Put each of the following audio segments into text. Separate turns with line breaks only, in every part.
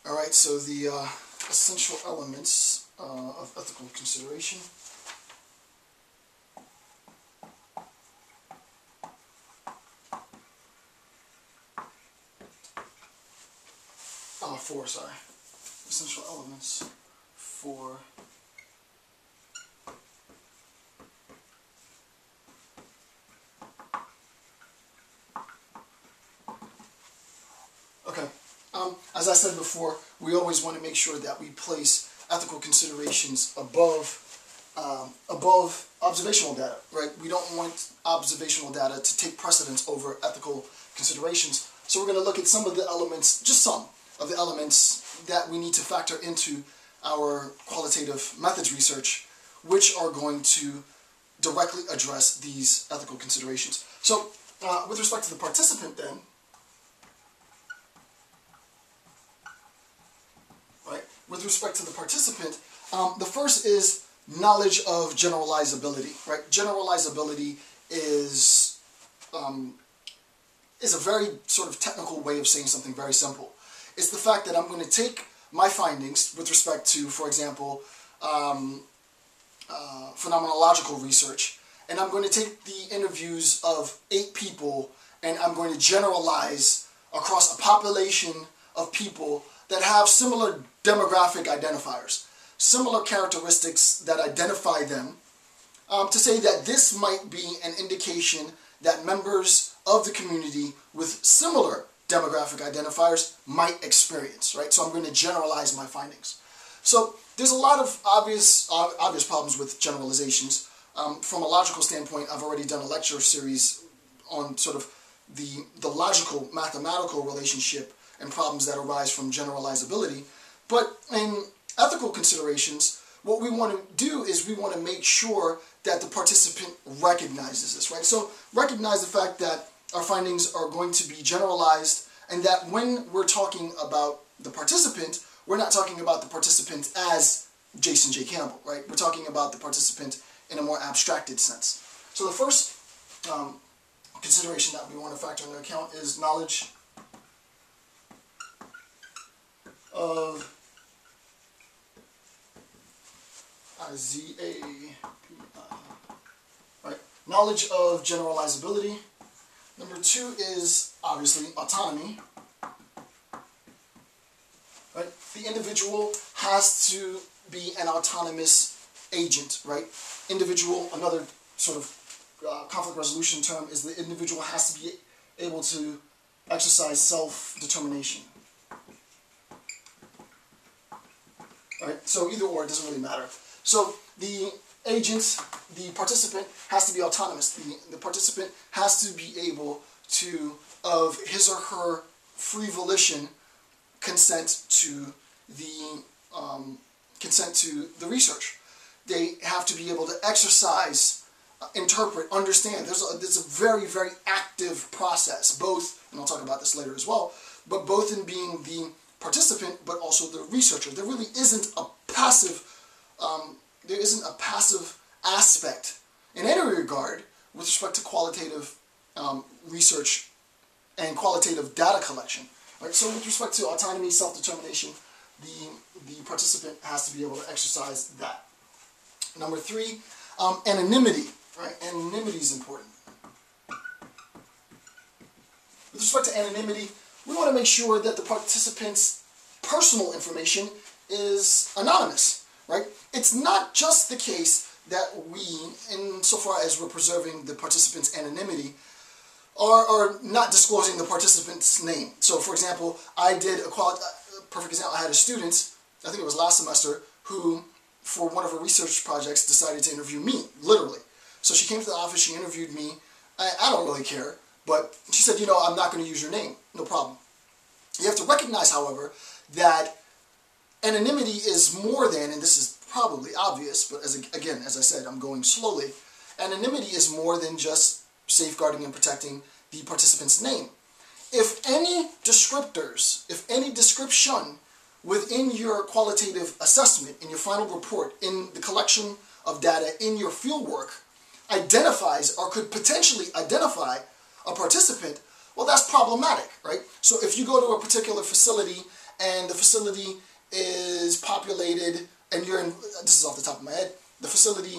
Alright, so the essential elements of ethical consideration. Four, sorry. Essential elements for as I said before, we always want to make sure that we place ethical considerations above observational data, right? We don't want observational data to take precedence over ethical considerations. So we're going to look at some of the elements, just some of the elements that we need to factor into our qualitative methods research, which are going to directly address these ethical considerations. So with respect to the participant then, with respect to the participant, the first is knowledge of generalizability, right? Generalizability is a very sort of technical way of saying something very simple. It's the fact that I'm going to take my findings with respect to, for example, phenomenological research, and I'm going to take the interviews of 8 people and I'm going to generalize across a population of people that have similar demographic identifiers, similar characteristics that identify them, to say that this might be an indication that members of the community with similar demographic identifiers might experience, right? So I'm going to generalize my findings. So there's a lot of obvious problems with generalizations. From a logical standpoint, I've already done a lecture series on sort of the logical mathematical relationship and problems that arise from generalizability. But in ethical considerations, what we want to do is we want to make sure that the participant recognizes this, right? So recognize the fact that our findings are going to be generalized, and that when we're talking about the participant, we're not talking about the participant as Jason J. Campbell, right? We're talking about the participant in a more abstracted sense. So the first consideration that we want to factor into account is knowledge of right? Knowledge of generalizability. Number 2 is obviously autonomy. Right? The individual has to be an autonomous agent, right? Individual, another sort of conflict resolution term, is the individual has to be able to exercise self-determination. Right? So either or, it doesn't really matter. So the agent, the participant, has to be autonomous. The participant has to be able to, of his or her free volition, consent to the research. They have to be able to exercise, interpret, understand. There's a very, very active process, both, and I'll talk about this later as well, but both in being the participant, but also the researcher. There really isn't a passive, aspect in any regard with respect to qualitative research and qualitative data collection. Right? So with respect to autonomy, self-determination, the participant has to be able to exercise that. Number 3, anonymity. Right? Anonymity is important. With respect to anonymity, we want to make sure that the participant's personal information is anonymous, right? It's not just the case that we, insofar as we're preserving the participant's anonymity, are not disclosing the participant's name. So, for example, I did perfect example, I had a student, I think it was last semester, who, for one of her research projects, decided to interview me, literally. So she came to the office, she interviewed me. I don't really care, but she said, you know, I'm not going to use your name, no problem. You have to recognize, however, that anonymity is more than, and this is probably obvious, but again, as I said, I'm going slowly, anonymity is more than just safeguarding and protecting the participant's name. If any descriptors, if any description within your qualitative assessment, in your final report, in the collection of data, in your fieldwork, identifies or could potentially identify a participant, well, that's problematic, right? So if you go to a particular facility and the facility is populated, and you're in, this is off the top of my head, the facility,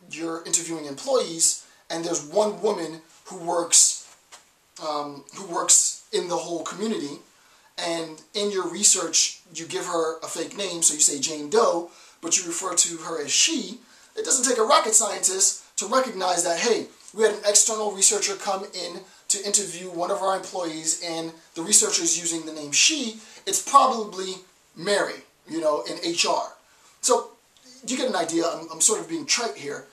you're interviewing employees, and there's one woman who works in the whole community, and in your research you give her a fake name, so you say Jane Doe, but you refer to her as she. It doesn't take a rocket scientist to recognize that, hey, we had an external researcher come in to interview one of our employees, and the researcher is using the name she. It's probably Mary, in HR. So you get an idea. I'm sort of being trite here,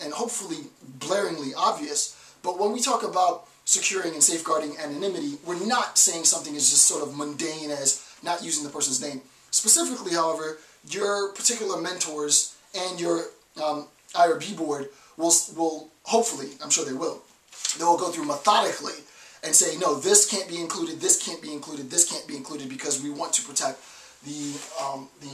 and hopefully blaringly obvious, but when we talk about securing and safeguarding anonymity, we're not saying something is just sort of mundane as not using the person's name. Specifically, however, your particular mentors and your IRB board will hopefully, I'm sure they will go through methodically and say, no, this can't be included, this can't be included, this can't be included, because we want to protect the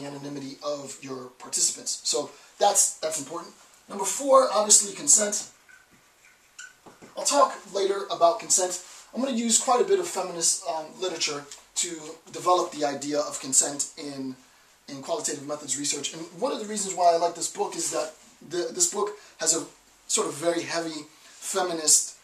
anonymity of your participants. So that's important. Number 4, obviously, consent. I'll talk later about consent. I'm going to use quite a bit of feminist literature to develop the idea of consent in qualitative methods research. And one of the reasons why I like this book is that this book has a sort of very heavy feminist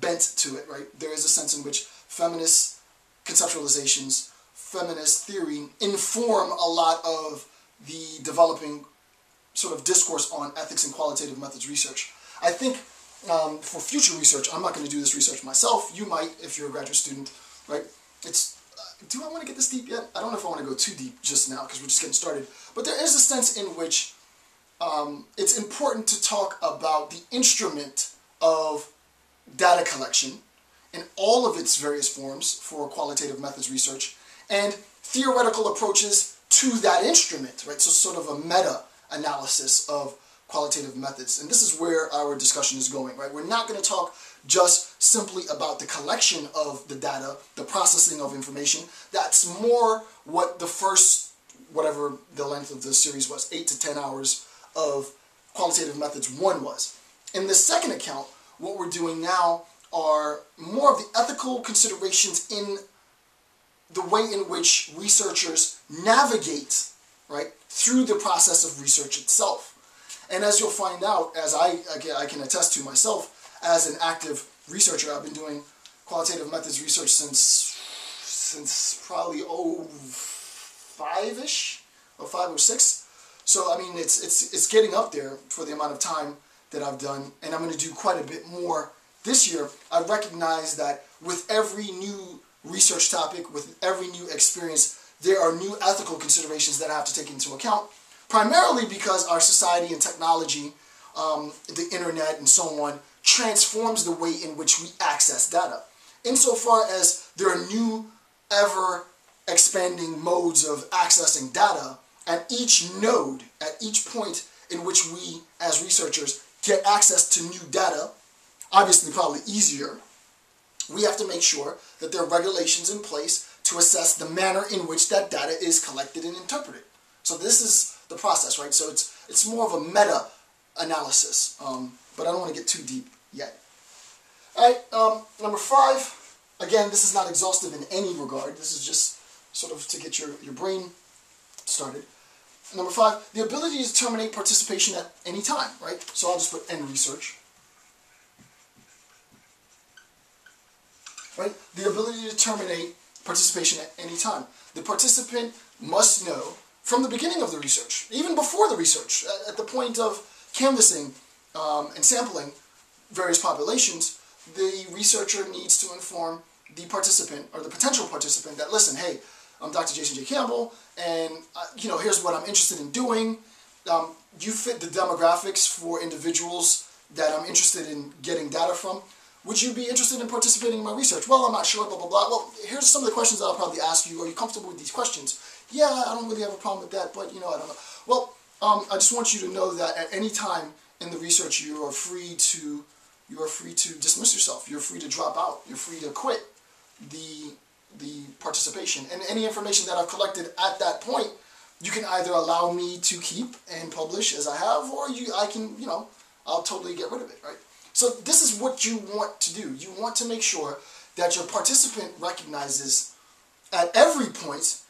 bent to it, right? There is a sense in which feminist conceptualizations, feminist theory inform a lot of the developing sort of discourse on ethics and qualitative methods research. I think for future research, I'm not going to do this research myself. You might if you're a graduate student, right? Do I want to get this deep yet? I don't know if I want to go too deep just now because we're just getting started. But there is a sense in which it's important to talk about the instrument of data collection in all of its various forms for qualitative methods research and theoretical approaches to that instrument, right? So sort of a meta-analysis of qualitative methods. And this is where our discussion is going, right? We're not going to talk just simply about the collection of the data, the processing of information. That's more what the first, whatever the length of the series was, 8 to 10 hours of Qualitative Methods 1 was. In the second account, what we're doing now are more of the ethical considerations in the way in which researchers navigate, right, through the process of research itself. And as you'll find out, as I can attest to myself, as an active researcher, I've been doing qualitative methods research since probably 05-ish, or 5 or 6. So I mean, it's getting up there for the amount of time that I've done, and I'm going to do quite a bit more this year. I recognize that with every new research topic, with every new experience, there are new ethical considerations that I have to take into account, primarily because our society and technology, the internet and so on, transforms the way in which we access data. Insofar as there are new, ever-expanding modes of accessing data, at each node, at each point in which we, as researchers, get access to new data, obviously probably easier, we have to make sure that there are regulations in place to assess the manner in which that data is collected and interpreted. So this is the process, right? So it's more of a meta-analysis, but I don't want to get too deep yet. All right, number 5, again, this is not exhaustive in any regard. This is just sort of to get your brain started. Number 5, the ability to terminate participation at any time, right? So I'll just put end research. Right? The ability to terminate participation at any time. The participant must know from the beginning of the research, even before the research, at the point of canvassing and sampling various populations, the researcher needs to inform the participant or the potential participant that, listen, hey, I'm Dr. Jason J. Campbell, and here's what I'm interested in doing. You fit the demographics for individuals that I'm interested in getting data from. Would you be interested in participating in my research? Well, I'm not sure, blah, blah, blah. Well, here's some of the questions that I'll probably ask you. Are you comfortable with these questions? Yeah, I don't really have a problem with that, but, I don't know. Well, I just want you to know that at any time in the research, you are free to dismiss yourself. You're free to drop out. You're free to quit the participation. And any information that I've collected at that point, you can either allow me to keep and publish as I have, or I'll totally get rid of it, right? So this is what you want to do. You want to make sure that your participant recognizes at every point